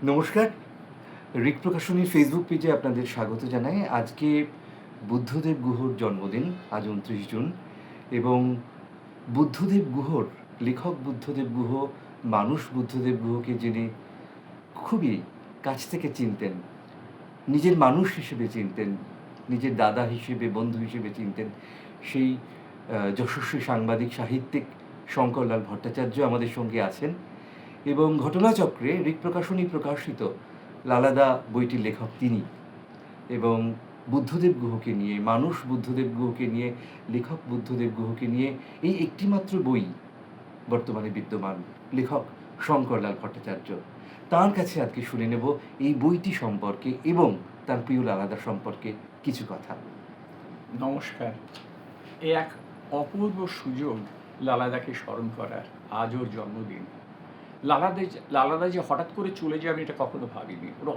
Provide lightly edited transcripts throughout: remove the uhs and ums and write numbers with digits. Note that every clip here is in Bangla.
নমস্কার। ঋক প্রকাশনীর ফেসবুক পেজে আপনাদের স্বাগত জানাই। আজকে বুদ্ধদেব গুহর জন্মদিন, আজ ২৯ জুন, এবং বুদ্ধদেব গুহর, লেখক বুদ্ধদেব গুহ, মানুষ বুদ্ধদেব গুহকে যিনি খুবই কাছ থেকে চিনতেন, নিজের মানুষ হিসেবে চিনতেন, নিজের দাদা হিসেবে, বন্ধু হিসেবে চিনতেন, সেই যশস্বী সাংবাদিক, সাহিত্যিক শঙ্করলাল ভট্টাচার্য আমাদের সঙ্গে আছেন। এবং ঘটনাচক্রে ঋক প্রকাশনী প্রকাশিত লালাদা বইটির লেখক তিনি। এবং বুদ্ধদেব গুহকে নিয়ে, মানুষ বুদ্ধদেব গুহকে নিয়ে, লেখক বুদ্ধদেব গুহকে নিয়ে এই একটিমাত্র বই বর্তমানে বিদ্যমান, লেখক শঙ্করলাল ভট্টাচার্য। তাঁর কাছে আজকে শুনে নেব এই বইটি সম্পর্কে এবং তার প্রিয় লালাদা সম্পর্কে কিছু কথা। নমস্কার। এ এক অপূর্ব সুযোগ লালাদাকে স্মরণ করার। আজ ওর জন্মদিন। লালাদা যে হঠাৎ করে চলে যাবে এটা কখনো ভাবিনি। ওর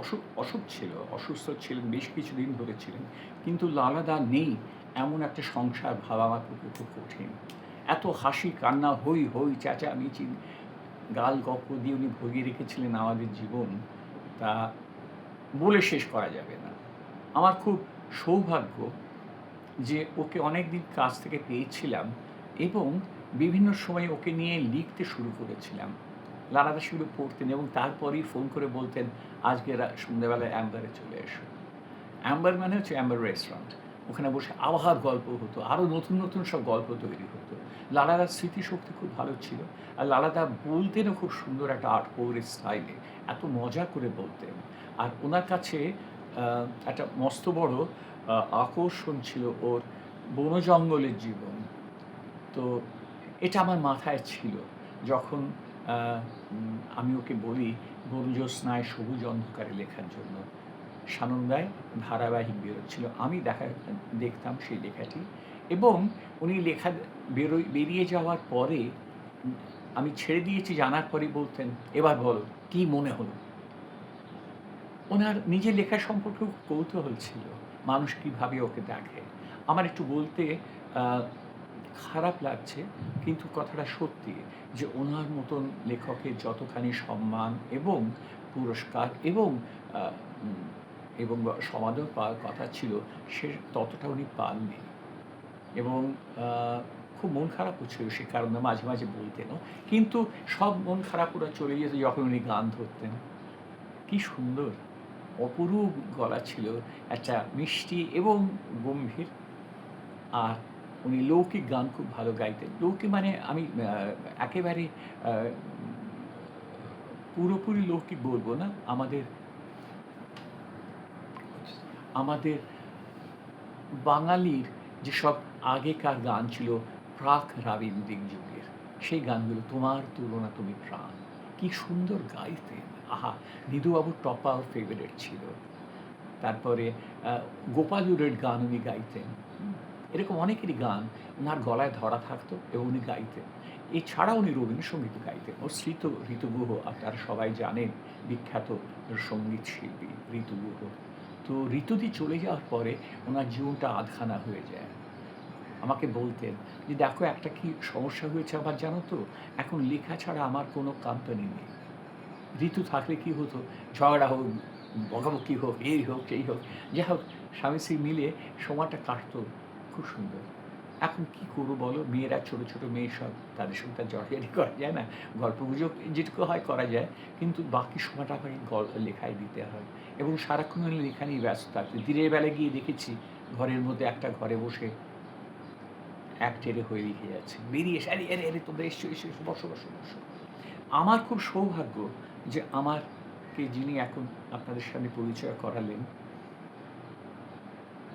অসুখ ছিল, অসুস্থ ছিলেন, বেশ কিছুদিন ধরে ছিলেন। কিন্তু লালাদা নেই এমন একটা সংসার ভাবা আমার পক্ষে খুব কঠিন। এত হাসি কান্না, হই হই চেঁচামেচি, গাল গপ্প দিয়ে উনি ভরিয়ে রেখেছিলেন আমাদের জীবন, তা বলে শেষ করা যাবে না। আমার খুব সৌভাগ্য যে ওকে অনেক দিন কাছ থেকে পেয়েছিলাম এবং বিভিন্ন সময় ওকে নিয়ে লিখতে শুরু করেছিলাম। লালাদা সেগুলো পড়তেন এবং তারপরেই ফোন করে বলতেন, আজকে সন্ধ্যেবেলায় অ্যাম্বারে চলে এসো। অ্যাম্বার মানে হচ্ছে অ্যাম্বার রেস্টুরেন্ট। ওখানে বসে আবার গল্প হতো, আরও নতুন নতুন সব গল্প তৈরি হতো। লালাদার স্মৃতিশক্তি খুব ভালো ছিল, আর লালাদা বলতেনও খুব সুন্দর একটা আর্ট পোয়ের স্টাইলে, এত মজা করে বলতেন। আর ওনার কাছে একটা মস্ত বড় আকর্ষণ ছিল ওর বন জঙ্গলের জীবন। তো এটা আমার মাথায় ছিল যখন আমি ওকে বলি বনজ্যোৎস্নায় সবুজ অন্ধকারে লেখার জন্য। সানন্দায় ধারাবাহিক বেরোচ্ছিল, আমি দেখতাম সেই লেখাটি, এবং উনি লেখা বেরিয়ে যাওয়ার পরে আমি ছেড়ে দিয়েছি জানার পরে বলতেন, এবার বলো কি মনে হলো। ওনার নিজের লেখা সম্পর্কেও কৌতূহল ছিল, মানুষ কীভাবে ওকে দেখে। আমার একটু বলতে খারাপ লাগছে, কিন্তু কথাটা সত্যি যে ওনার মতন লেখকের যতখানি সম্মান এবং পুরস্কার এবং এবং সমাদর পাওয়ার কথা ছিল, সে ততটা উনি পাননি। এবং খুব মন খারাপও ছিল সে কারণে, মাঝে মাঝে বলতেনও। কিন্তু সব মন খারাপ ওরা চলে যেত যখন উনি গান ধরতেন। কি সুন্দর অপরূপ গলা ছিল, একটা মিষ্টি এবং গম্ভীর। আর উনি লৌকিক গান খুব ভালো গাইতেন। লৌকিক মানে আমি একেবারে পুরোপুরি লৌকিক বলবো না, আমাদের আমাদের বাঙালির যেসব আগেকার গান ছিল প্রাক রাবীন্দ্রিক যুগের, সেই গানগুলো, তোমার তুলনা তুমি প্রাণ, কি সুন্দর গাইতেন। আহা, নিধুবাবুর টপা ওর ফেভারিট ছিল। তারপরে গোপালুরের গান উনি গাইতেন। এরকম অনেকেরই গান ওনার গলায় ধরা থাকতো এবং উনি গাইতেন। এছাড়া উনি রবীন্দ্রসঙ্গীত গাইতেন। ও ঋতু গুহ, আপনারা সবাই জানেন, বিখ্যাত সঙ্গীত শিল্পী ঋতু গুহ। তো ঋতুদি চলে যাওয়ার পরে ওনার জীবনটা আধখানা হয়ে যায়। আমাকে বলতেন যে, দেখো একটা কি সমস্যা হয়েছে আমার জানো তো, এখন লেখা ছাড়া আমার কোনো কোম্পানি নেই। ঋতু থাকলে কি হতো, ঝগড়া হোক, বকাবকি হোক, এই হোক সেই হোক, যাই হোক, স্বামী স্ত্রী মিলে সময়টা কাটতো খুব সুন্দর। এখন কি করবো বলো, মেয়েরা ছোটো ছোটো মেয়ে, সব তাদের সঙ্গে তার জড়িয়ারি করা যায় না, গল্পগুজব যেটুকু হয় করা যায়, কিন্তু বাকি সময়টা আমাকে লেখায় দিতে হয় এবং সারাক্ষণ লেখা নিয়ে ব্যস্ত থাকতে। দিনের বেলায় গিয়ে দেখেছি ঘরের মধ্যে একটা ঘরে বসে এক টেরে হয়ে লিখে যাচ্ছে, বেরিয়ে এসে আরে আরে আরে তোমরা এসছো এসো এসো, বসো বসো বসো। আমার খুব সৌভাগ্য যে আমারকে যিনি এখন আপনাদের সামনে পরিচয় করালেন,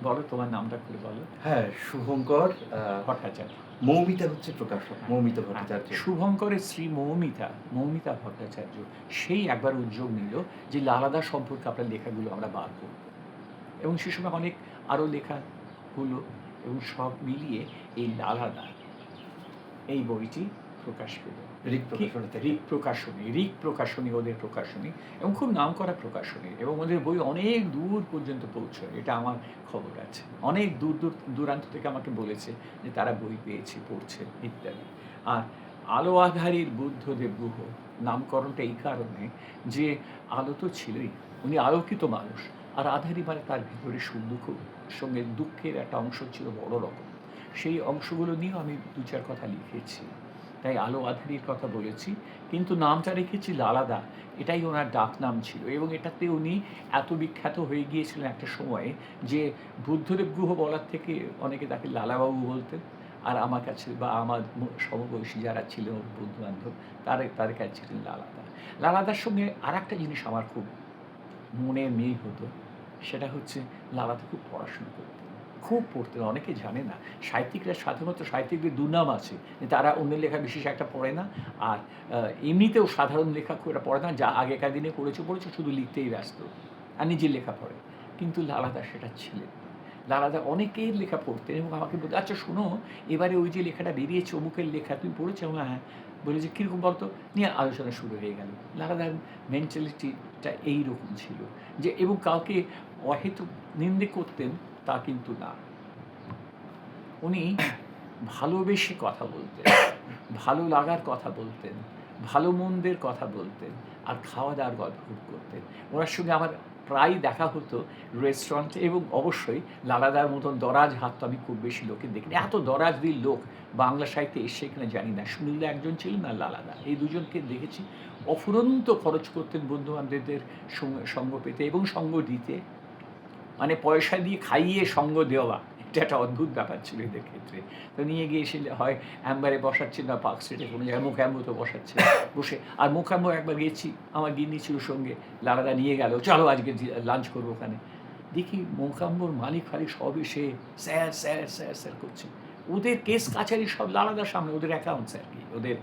বলো তোমার নামটা করে বলো। হ্যাঁ, শুভঙ্কর ভট্টাচার্য। মৌমিতা হচ্ছে প্রকাশক, মৌমিতা ভট্টাচার্য। শুভঙ্করের স্ত্রী মৌমিতা ভট্টাচার্য, সেই একবার উদ্যোগ নিল যে লালাদা সম্পর্কে আপনার লেখাগুলো আমরা বার করব, এবং সে সময় অনেক আরও লেখা হলো, এবং সব মিলিয়ে এই লালাদা এই বইটি প্রকাশ পেল। ঋক প্রকাশনী ওদের প্রকাশনী, এবং খুব নামকরা প্রকাশনী, এবং ওদের বই অনেক দূর পর্যন্ত পৌঁছয়, এটা আমার খবর আছে। অনেক দূর দূরান্ত থেকে আমাকে বলেছে যে তারা বই পেয়েছে, পড়ছে ইত্যাদি। আর আলো আধারীর বুদ্ধদেব গুহ নামকরণটা এই কারণে যে আলো তো ছিলই, উনি আলোকিত মানুষ, আর আধারী মানে তার ভিতরে সুখ দুঃখ সঙ্গে দুঃখের একটা অংশ ছিল বড় রকম। সেই অংশগুলো নিয়েও আমি দু চার কথা লিখেছি, তাই আলো আধারীর কথা বলেছি। কিন্তু নামটা রেখেছি লালাদা, এটাই ওনার ডাক নাম ছিল, এবং এটাতে উনি এত বিখ্যাত হয়ে গিয়েছিলেন একটা সময়ে যে বুদ্ধদেব গুহ বলার থেকে অনেকে তাকে লালাবাবু বলতেন। আর আমার কাছে বা আমার সমবয়সী যারা ছিল বন্ধু বান্ধব, তাদের কাছে ছিলেন লালাদা। লালাদার সঙ্গে আর একটা জিনিস আমার খুব মনে মিল হতো, সেটা হচ্ছে লালাদা খুব পড়াশোনা করতেন, খুব পড়তেন। অনেকে জানে না, সাহিত্যিকরা সাধারণত সাহিত্যিকদের দুর্নাম আছে যে তারা অন্যের লেখা বিশেষ একটা পড়ে না, আর এমনিতেও সাধারণ লেখা খুব একটা পড়ে না, যা আগেকার দিনে পড়েছে শুধু লিখতেই ব্যস্ত, আর নিজের লেখা পড়ে। কিন্তু লালাদা সেটা ছিলেন। লালাদা অনেকের লেখা পড়তেন এবং আমাকে বলতে, আচ্ছা শোনো, এবারে ওই যে লেখাটা বেরিয়েছে অমুকের লেখা তুমি পড়েছো? হ্যাঁ। বলে যে কীরকম বলতো, নিয়ে আলোচনা শুরু হয়ে গেল। লালাদার মেন্টালিটিটা এইরকম ছিল যে, এবং কাউকে অহেতুক নিন্দে করতেন তা কিন্তু না, উনি ভালোবেসে কথা বলতেন, ভালো লাগার কথা বলতেন, ভালো মন্দের কথা বলতেন, আর খাওয়া দাওয়ার গল্প খুব করতেন। ওনার সঙ্গে আমার প্রায় দেখা হতো রেস্টুরেন্টে, এবং অবশ্যই লালাদার মতন দরাজ হাত তো আমি খুব বেশি লোকের দেখিনি। এত দরাজ দিল লোক বাংলা সাহিত্যে এসে কিনা জানি না। সুনীল একজন ছিলেন আর লালাদা, এই দুজনকে দেখেছি অফুরন্ত খরচ করতেন বন্ধু বান্ধবদের সঙ্গ পেতে এবং সঙ্গ দিতে, মানে পয়সা দিয়ে খাইয়ে সঙ্গ দেওয়া, এটা একটা অদ্ভুত ব্যাপার ছিল এদের ক্ষেত্রে। তো নিয়ে গিয়ে এসে হয় অ্যাম্বারে বসাচ্ছেন বা পার্ক স্ট্রিটে কোনো জায়গায় মুখাম্বুতে বসাচ্ছে বসে, আর মুখাম্বু একবার গিয়েছি, আমার গিন্নি ছিল সঙ্গে, লালাদা নিয়ে গেল, চলো আজকে লাঞ্চ করবো ওখানে। দেখি মুখাম্বুর মালিক ফালিক সব এসে স্যার স্যার স্যার স্যার করছে, ওদের কেস কাছারি সব লালাদার সামনে, ওদের অ্যাকাউন্টস আর কি, ওদের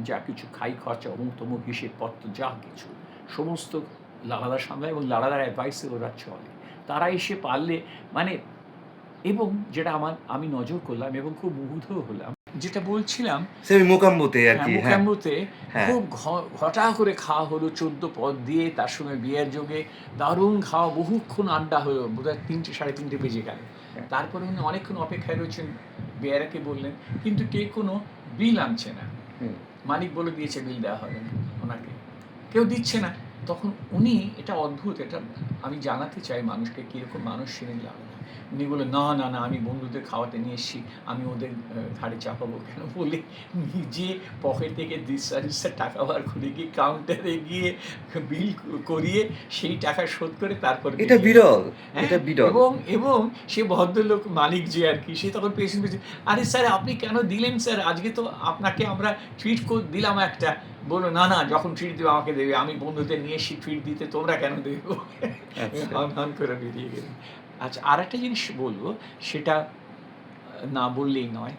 যা কিছু খাই খরচা অমুক তমুক হিসেবপত্র যা কিছু সমস্ত লালাদার সামনে, এবং লালাদার অ্যাডভাইসে ওরা চলে। তারা এসে পারলে মানে, এবং যেটা আমি নজর করলাম এবং খুব মুগ্ধ হলাম, যেটা বলছিলাম সেই মোকাম্বুতে আর কি, মুখাম্বুতে হ্যাঁ। খুব ঘটা করে খাওয়া হলো 14 পদ দিয়ে, তার সঙ্গে বিয়ের যোগে দারুণ খাওয়া, বহুক্ষণ আড্ডা হলো, বোধহয় 3টে 3:30 বেজে গেল। তারপরে উনি অনেকক্ষণ অপেক্ষায় রয়েছেন, বেয়ারাকে বললেন, কিন্তু কে কোনো বিল আনছে না। মালিক বলে দিয়েছে বিল দেওয়া হবে না ওনাকে, কেউ দিচ্ছে না। তখন উনি, এটা অদ্ভুত, এটা আমি জানাতে চাই মানুষকে কীরকম মানুষ ছিলেন লালাদা। উনি বলে, না না না, আমি বন্ধুদের খাওয়াতে নিয়ে এসেছি, আমি ওদের ঘাড়ে চাপাবো কেন, বলে নিজে পকেট থেকে 200 টাকা বার করে গিয়ে কাউন্টারে গিয়ে বিল করিয়ে সেই টাকা শোধ করে তারপরে এটা বিরল, এটা বিরল। এবং সে ভদ্রলোক মালিক যে আর কি, সে তখন পেছন পেছন, আরে স্যার আপনি কেন দিলেন স্যার, আজকে তো আপনাকে আমরা ট্রিট দিলাম একটা। বলো, না না, যখন ট্রিট দেবে আমাকে দেবে, আমি বন্ধুদের নিয়ে এসে ট্রিট দিতে, তোমরা কেন দেবো? হান করে বেরিয়ে গেলেন। আচ্ছা, আর একটা জিনিস বলবো, সেটা না বললেই নয়,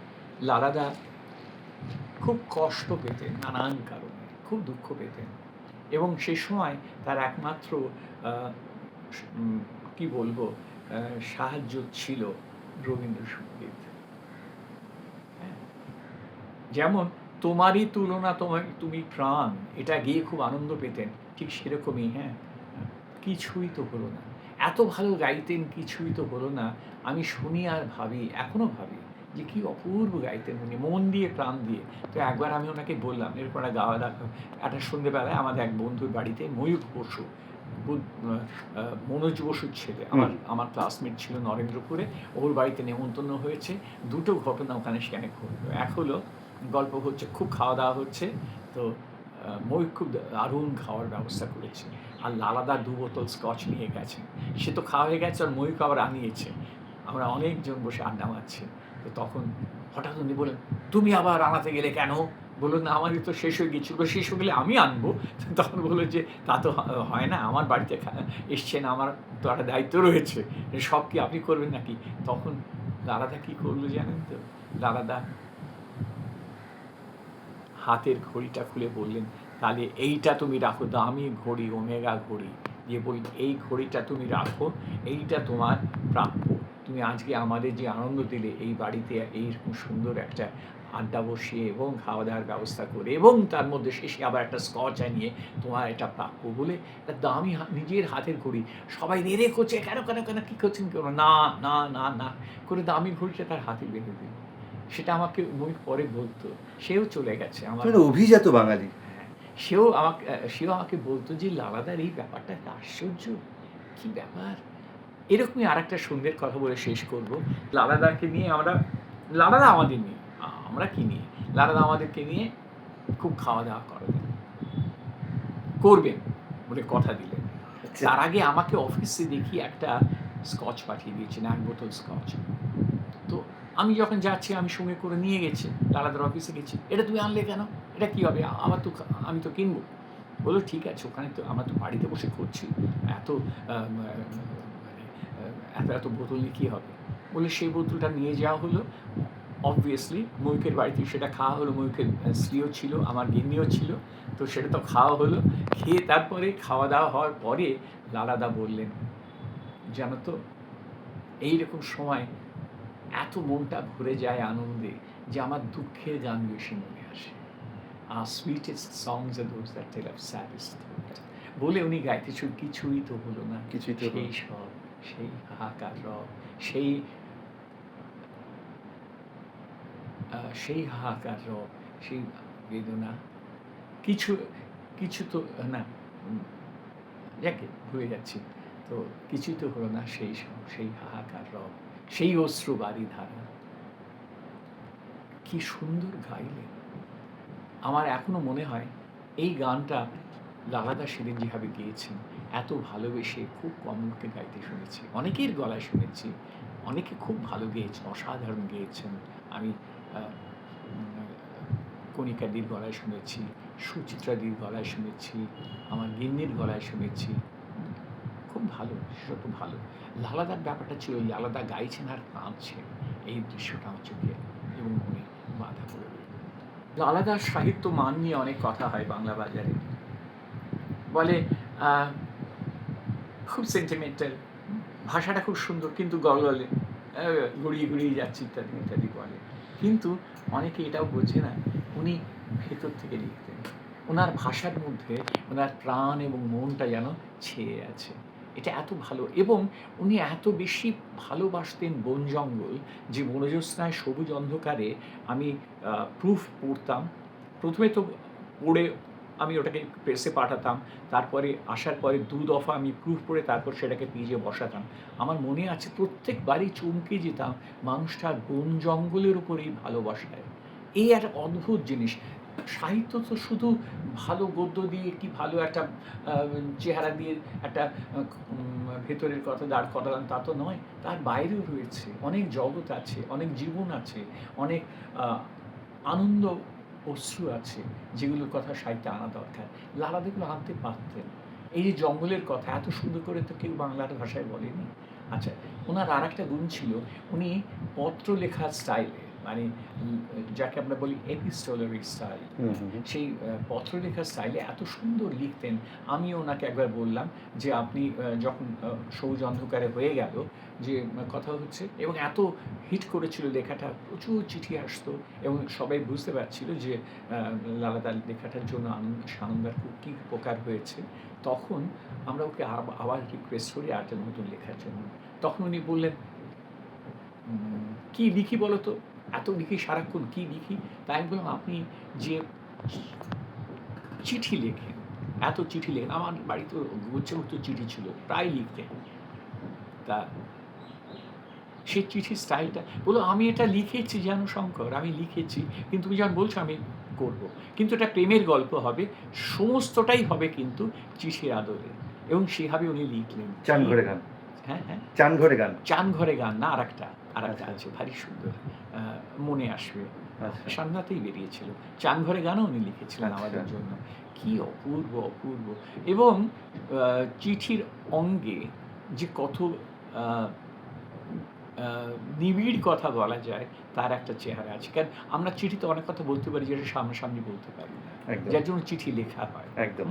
লালাদা খুব কষ্ট পেতেন নানান কারণে, খুব দুঃখ পেতেন, এবং সে সময় তার একমাত্র কি বলবো সাহায্য ছিল রবীন্দ্রসঙ্গীত। যেমন তোমারই তুলনা তুমি প্রাণ, এটা গিয়ে খুব আনন্দ পেতেন, ঠিক সেরকমই। কিছুই তো হলো না, এত ভালো গাইতেন, কিছুই তো হলো না। আমি শুনি আর ভাবি, এখনও ভাবি যে কি অপূর্ব গাইতেন উনি, মন দিয়ে প্রাণ দিয়ে। তো একবার আমি ওনাকে বললাম, এরপর একটা সন্ধ্যেবেলায় আমাদের এক বন্ধুর বাড়িতে ময়ূর বসু, মনোজ বসুর ছেলে, আমার ক্লাসমেট ছিল নরেন্দ্রপুরে, ওর বাড়িতে নেমন্তন্ন হয়েছে। দুটো ঘটনা ওখানে সেখানে ঘটলো। এক হলো, গল্প হচ্ছে, খুব খাওয়া দাওয়া হচ্ছে, তো ময়ূর খুব দারুণ খাওয়ার ব্যবস্থা করেছে, আর লালাদা 2 বোতল স্কচ নিয়ে গেছেন। সে তো খাওয়া হয়ে গেছে, আর ময়ূরকে আবার আনিয়েছে। আমরা অনেকজন বসে আড্ডা মারছি, তো তখন হঠাৎ উনি বলেন, তুমি আবার আনাতে গেলে কেন? বললো, না আমারই তো শেষ হয়ে গিয়েছিল, শেষ হয়ে গেলে আমি আনবো। তখন বললো যে তা তো হয় না, আমার বাড়িতে এসছেন, আমার তো একটা দায়িত্ব রয়েছে, সব কি আপনি করবেন নাকি? তখন লালাদা কী করলো জানেন তো? লালাদা হাতের ঘড়িটা খুলে বললেন, তাহলে এইটা তুমি রাখো, দামি ঘড়ি, ওমেগা ঘড়ি, দিয়ে বললেন, এই ঘড়িটা তুমি রাখো, এইটা তোমার প্রাপ্য। তুমি আজকে আমাদের যে আনন্দ দিলে এই বাড়িতে, এইরকম সুন্দর একটা আড্ডা বসিয়ে এবং খাওয়া দাওয়ার ব্যবস্থা করে, এবং তার মধ্যে শেষে আবার একটা স্কচ আনিয়ে, তোমার এটা প্রাপ্য বলে একটা দামি নিজের হাতের ঘড়ি। সবাই রেড়ে করছে, কেন কেন কেন, কী করছেন কেন? না না না না করে দামি ঘড়িটা তার হাতে বেঁধে দিল। সেটা আমাকে ময়ূর পরে বলতো। সেও চলে গেছে আমার। মানে অভিজাত বাঙালি। হ্যাঁ, সেও আমাকে বলতো যে লালাদার এই ব্যাপারটা একটা আশ্চর্য, কি ব্যাপার। এরকমই আরেকটা সন্ধ্যের কথা বলে শেষ করব। লালাদাকে নিয়ে লালাদা আমাদের নিয়ে, আমরা কি নিয়ে, লালাদা আমাদেরকে নিয়ে খুব খাওয়া দাওয়া করবেন বলে কথা দিলেন। তার আগে আমাকে অফিসে দেখি একটা স্কচ পাঠিয়ে দিয়েছেন, 1 বোতল স্কচ। তো আমি যখন যাচ্ছি আমি সঙ্গে করে নিয়ে গেছি, লালাদার অফিসে গেছি। এটা তুমি আনলে কেন? এটা কী হবে? আমি তো কিনবো। বললো ঠিক আছে, ওখানে তো আমরা তো বাড়িতে বসে করছি, এত এত বোতল নিয়ে কী হবে? বলে সেই বোতলটা নিয়ে যাওয়া হলো। অবভিয়াসলি ময়ূকের বাড়িতে সেটা খাওয়া হলো। ময়ূকের স্ত্রীও ছিল, আমার গিন্নিও ছিল। তো সেটা তো খাওয়া হলো। খেয়ে তারপরে খাওয়া দাওয়া হওয়ার পরে লালাদা বললেন, জানো তো এইরকম সময় এত মনটা ভরে যায় আনন্দে যে আমার দুঃখের গান বেশি মনে আসে। আর sweetest songs are those that tell of saddest thought. বলে উনি গাইতেছিল, কিছুই তো হলো না, কিছুই তো হলো সেই সব, সেই হাহাকার রব, সেই সেই হাহাকার রব, সেই বেদনা, কিছু কিছু তো না, যাকে ভুলে যাচ্ছি। তো কিছুই তো হলো না, সেই সব, সেই হাহাকার রব, সেই অশ্রু বাড়ি ধারা। কি সুন্দর গাইলেন। আমার এখনো মনে হয় এই গানটা লালাদা সেদিন যেভাবে গেয়েছেন, এত ভালোবেসে খুব কম লোককে গাইতে শুনেছি। অনেকের গলায় শুনেছি, অনেকে খুব ভালো গেয়েছেন, অসাধারণ গেয়েছেন। আমি কণিকাদির গলায় শুনেছি, সুচিত্রাদির গলায় শুনেছি, আমার গিন্নির গলায় শুনেছি। খুব ভালো, সেটা তো ভালো। লালাদার ব্যাপারটা ছিল লালাদা গাইছেন আর কাঁদছেন, এই দৃশ্যটা আমার চোখে এবং মনে বাধা পড়ে রইল। লালাদার সাহিত্য মান নিয়ে অনেক কথা হয় বাংলা বাজারে। বলে খুব সেন্টিমেন্টাল, ভাষাটা খুব সুন্দর কিন্তু গলগলে, গড়িয়ে গড়িয়ে যাচ্ছে ইত্যাদি ইত্যাদি বলে। কিন্তু অনেকে এটাও বোঝে না উনি ভেতর থেকে লিখতেন। ওনার ভাষার মধ্যে ওনার প্রাণ এবং মনটা যেন ছেয়ে আছে। এটা এত ভালো, এবং উনি এত বেশি ভালোবাসতেন বন জঙ্গল যে বনজ্যোৎস্নায় সবুজ অন্ধকারে আমি প্রুফ পড়তাম। প্রথমে তো পড়ে আমি ওটাকে প্রেসে পাঠাতাম, তারপরে আসার পরে 2 দফা আমি প্রুফ পড়ে তারপর সেটাকে পেজে বসাতাম। আমার মনে আছে প্রত্যেকবারই চমকে যেতাম মানুষটার বন জঙ্গলের উপরেই ভালোবাসায়। এই একটা অদ্ভুত জিনিস। সাহিত্য তো শুধু ভালো গদ্য দিয়ে কি ভালো একটা চেহারা দিয়ে একটা ভেতরের কথা দাঁড় করালাম তা তো নয়। তার বাইরেও রয়েছে অনেক জগৎ আছে, অনেক জীবন আছে, অনেক আনন্দ অশ্রু আছে, যেগুলোর কথা সাহিত্যে আনা দরকার। লালাদা এগুলো আনতে পারতেন। এই যে জঙ্গলের কথা এত সুন্দর করে তো কেউ বাংলার ভাষায় বলেনি। আচ্ছা, ওনার আর একটা গুণ ছিল, উনি পত্র লেখার স্টাইলে, মানে যাকে আমরা বলি এপিস্টোলারি স্টাইল, সেই পত্র লেখার স্টাইলে এত সুন্দর লিখতেন। আমি ওনাকে একবার বললাম যে আপনি যখন সবুজ অন্ধকারে হয়ে গেল যে কথা হচ্ছে, এবং এত হিট করেছিল লেখাটা, প্রচুর চিঠি আসতো এবং সবাই বুঝতে পারছিল যে লালাদার লেখাটার জন্য সানন্দার খুব কী উপকার হয়েছে। তখন আমরা ওকে আবার রিকোয়েস্ট করি আরেকটা নতুন লেখার জন্য। তখন উনি বললেন, কী লিখি বলো তো, এত লিখি সারাক্ষণ, কী লিখি? তাই আমি বললাম, আপনি যে চিঠি লেখেন, এত চিঠি লেখেন, আমার বাড়িতে গুচ্ছ চিঠি ছিল, প্রায় লিখতেন। তা সেই চিঠির স্টাইলটা, বললো আমি এটা লিখেছি জানো শঙ্কর, আমি লিখেছি, কিন্তু তুমি যখন বলছো আমি করব, কিন্তু এটা প্রেমের গল্প হবে, সমস্তটাই হবে কিন্তু চিঠির আদরে। এবং সেভাবে উনি লিখলেন। চান ঘরে গান। হ্যাঁ হ্যাঁ, চান ঘরে গান। চান ঘরে গান না, আরেকটা আচ্ছা। আছে ভারী সুন্দর, মনে আসবে, আচ্ছা। সান্নাতেই বেরিয়েছিল। চান ঘরে গানও উনি লিখেছিলেন আমাদের আচ্ছা। জন্য। কি অপূর্ব অপূর্ব। এবং চিঠির অঙ্গে যে কত নিবিড় কথা বলা যায় তার একটা চেহারা আছে। কারণ আমরা চিঠিতে অনেক কথা বলতে পারি যেটা সামনাসামনি বলতে পারি না, একদম। যার জন্য চিঠি লেখা হয়। একদম।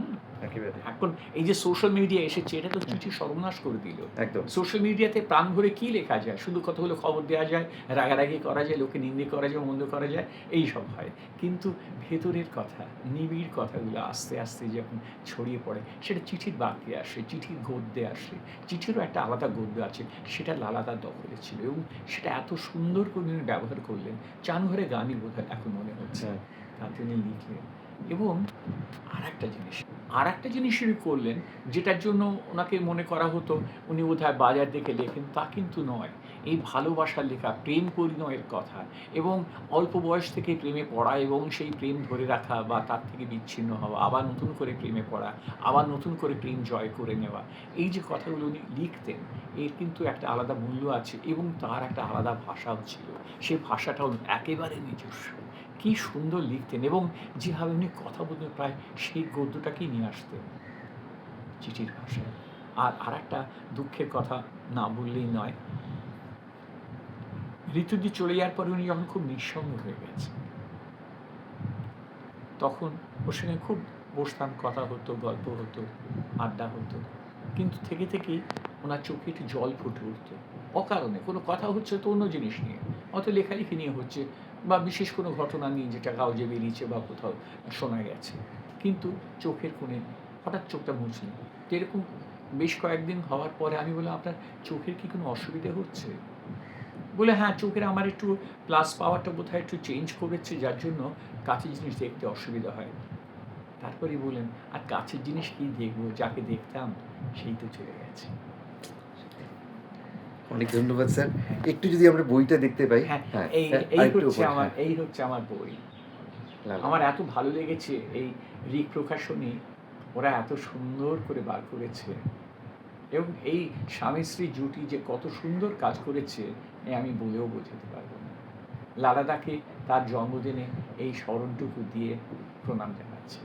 একেবারে এখন এই যে সোশ্যাল মিডিয়া এসেছে, এটা তো চিঠি সর্বনাশ করে দিল। একদম সোশ্যাল মিডিয়াতে প্রাণ ভরে কি লেখা যায়? শুধু কথা হলো খবর দেওয়া যায়, রাগারাগি করা যায়, লোকে নিন্দে করা যায়, মন্দ করা যায়, এইসব হয়। কিন্তু ভেতরের কথা, নিবিড় কথাগুলো আস্তে আস্তে যখন ছড়িয়ে পড়ে, সেটা চিঠির বাক্যে আসে, চিঠির গদ্যে আসে। চিঠিরও একটা আলাদা গদ্য আছে, সেটা লালাদার দখলে ছিল এবং সেটা এত সুন্দর করে উনি ব্যবহার করলেন। চান ঘরে গানই বোধহয় এখন মনে হচ্ছে। হ্যাঁ। তাতে উনি লিখলেন এবং আরেকটা জিনিস উনি করলেন, যেটার জন্য ওনাকে মনে করা হতো উনি বোধহয় বাজার দেখে লেখেন, তা কিন্তু নয়। এই ভালোবাসার লেখা, প্রেম পরিণয়ের কথা এবং অল্প বয়স থেকে প্রেমে পড়া এবং সেই প্রেম ধরে রাখা বা তার থেকে বিচ্ছিন্ন হওয়া, আবার নতুন করে প্রেমে পড়া, আবার নতুন করে প্রেম জয় করে নেওয়া, এই যে কথাগুলো উনি লিখতেন, এর কিন্তু একটা আলাদা মূল্য আছে এবং তার একটা আলাদা ভাষাও ছিল। সেই ভাষাটাও একেবারে নিজস্ব। কি সুন্দর লিখতেন এবং যেভাবে উনি কথা বলতেন, প্রায় সেই গদ্যটাকেই নিয়ে আসতেন চিঠির ভাষায়। আর আরেকটা দুঃখের কথা না বললেই নয়, ঋতুদি চলে যাওয়ার পরে উনি যখন খুব নিঃসঙ্গ হয়ে গেছেন, তখন ওর সঙ্গে খুব বসতাম, কথা হতো, গল্প হতো, আড্ডা হতো, কিন্তু থেকে থেকেই ওনার চোখে একটু জল ফুটে উঠত অকারণে। কোনো কথা হচ্ছে তো অন্য জিনিস নিয়ে, অত লেখালেখি নিয়ে হচ্ছে বা বিশেষ কোনো ঘটনা নিয়ে যেটা কাগজে বেরিয়েছে বা কোথাও শোনা গেছে, কিন্তু চোখের কোণে হঠাৎ চোখটা মুছলেন। তো এরকম বেশ কয়েকদিন হওয়ার পরে আমি বললাম, আপনার চোখের কি কোনো অসুবিধা হচ্ছে? বলে, হ্যাঁ, চোখের আমার একটু প্লাস পাওয়ারটা বোধহয় একটু চেঞ্জ করেছে, যার জন্য কাছের জিনিস দেখতে অসুবিধা হয়। তারপরেই বললেন, আর কাছের জিনিস কি দেখবো, যাকে দেখতাম সেই তো চলে গেছে। অনেক ধন্যবাদ স্যার। একটু যদি আমরা বইটা দেখতে পাই। হ্যাঁ, হ্যাঁ, এই আরেকটু হচ্ছে উপর, আমার হ্যাঁ। এই হচ্ছে আমার বই। লালা। আমার এত ভালো লেগেছে, এই ঋক প্রকাশনী ওরা এত সুন্দর করে বার করেছে এবং এই স্বামী স্ত্রী জুটি যে কত সুন্দর কাজ করেছে, এ আমি বলেও বোঝাতে পারবো না। লালাদাকে তার জন্মদিনে এই স্মরণটুকু দিয়ে প্রণাম জানাচ্ছি।